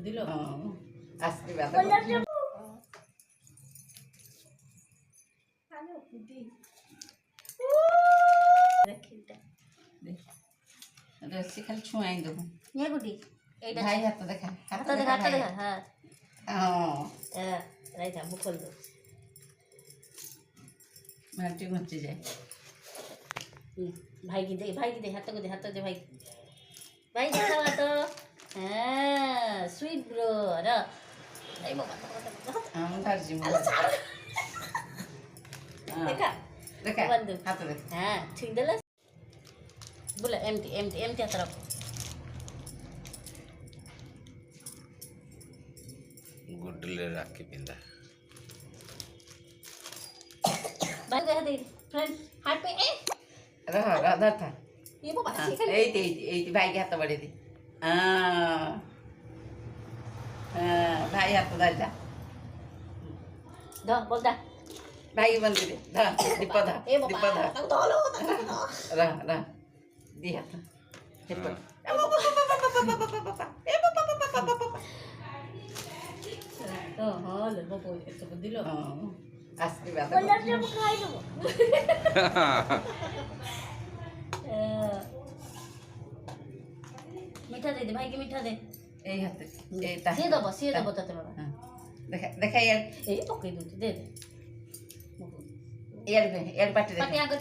দিল আশীর্বাদ রসি খালি ছুঁয়াই দেবো নিয়ে গুটি এইটা ভাই হাত দেখা হাতটা দেখা হাতটা দেখা হ্যাঁ হ্যাঁ রাইটা মুখল দো মাটি ঘুরতে যায় ভাই কি দে হাতটা দে ভাই ভাই দেখাও তো হ্যাঁ সুইট ব্রো র এই বাবা আমি ধরছি দেখা দেখা বন্ধু হাত দেখা হ্যাঁ ঠিক দিলে বলে এমটি এমটি এমটি হাত রাখো गुड्डले राखी पिंदा भाई দেখা দে फ्रेंड हाथ पे ए रह रह धर था ये बाबा सीखा এই ভাই হাত বাড়ি দি ভাই হাত ধর যা द बोल दा ভাই বন্ধু দে ধর দীপ ধর ए দীপ बाबा ধর तोलो रह रह দি হাত তো হল বাবু এত দিল আশীর্বাদ খাই দেব মিঠা দে ভাই কি মিঠা দে এই হাতে এইটা দিয়ে দেবো সিয়ে দেবো তাতে বাবা দেখা দেখা এর এই পকাই দিতে দে দে এর পাটি দেখা পাটি আগে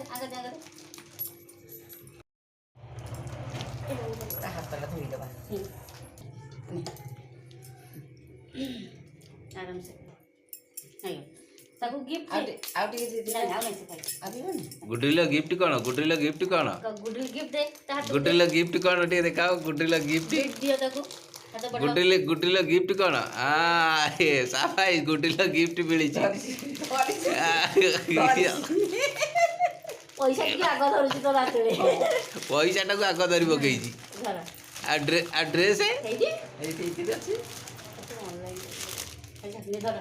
হাতটা ধুই দেবা आराम से नहीं ताको गिफ्ट ଆଉ ଟିକେ ଦିଦି नहीं आओ नहीं से खाई ଆବିବନି गुड्डीला गिफ्ट कौन गुड्डीला गिफ्ट कौन गुडल गिफ्ट दे ता हाथ गुड्डीला गिफ्ट कौन टे दिखाओ गुड्डीला गिफ्ट गिफ्ट दियो ताको हाथ बढ़ा गुड्डीला गिफ्ट कौन ए साफाई गुड्डीला गिफ्ट मिली छी पैसा की आगो धरछि तो रात रे पैसा टाको आग धरी पकई छी घर आ ड्रेस है हेई जी ଏଇଠି ଅଛି ऑनलाइन पैसा ले धर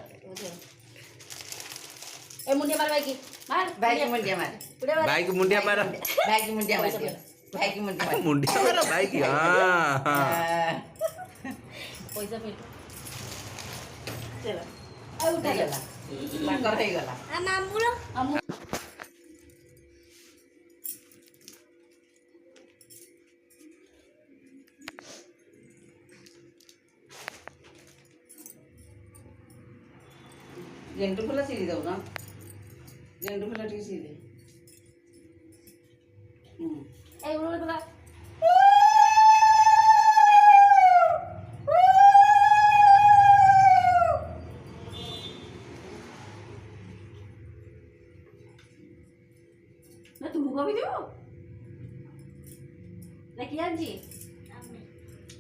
ए मुंडिया मार भाई की मार ଭାଇ କି ମୁଣ୍ଡିଆ ମାର पुड़े मार भाई की मुंडिया मारो ଭାଇ କି ମୁଣ୍ଡିଆ ମାର ଭାଇ କି ମୁଣ୍ଡିଆ ମାର मुंडिया मारो भाई की हां हां पैसा पे चलो आ उठा ले ହେଇଗଲା ତାଙ୍କର ହେଇଗଲା आ मामूलो मामू ଗେଣ୍ଡୁ ଫୁଲ ସିରି ଦଉନ ଗେଣ୍ଡୁ ଫୁଲ ଟିକେ ସିରି ଦେ ए उड़ो बला ना तुम को भी दो ना किया जी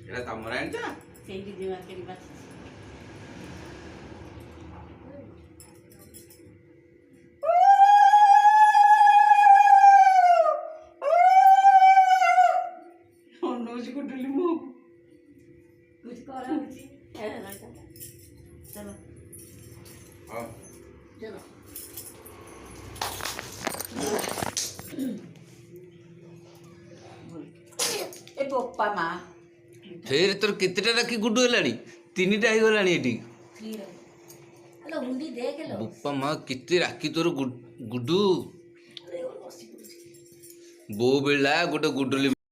एटा तमरा एंटा सेही जी मार के बात ଅନଉଛି କୁଟୁଲି ମୁଁ कुछ करो जी चलो हां चलो ଏ ବୋପା ମା फिर तोर कितटा राखी गुड्डू हेलानी तीनटा ही गलानी एटी फ्री रहो हेलो हुंडी देख लो बुप्पा मां कितनी राखी तोर गुड्डू बो बेला गोटे गुड्डुली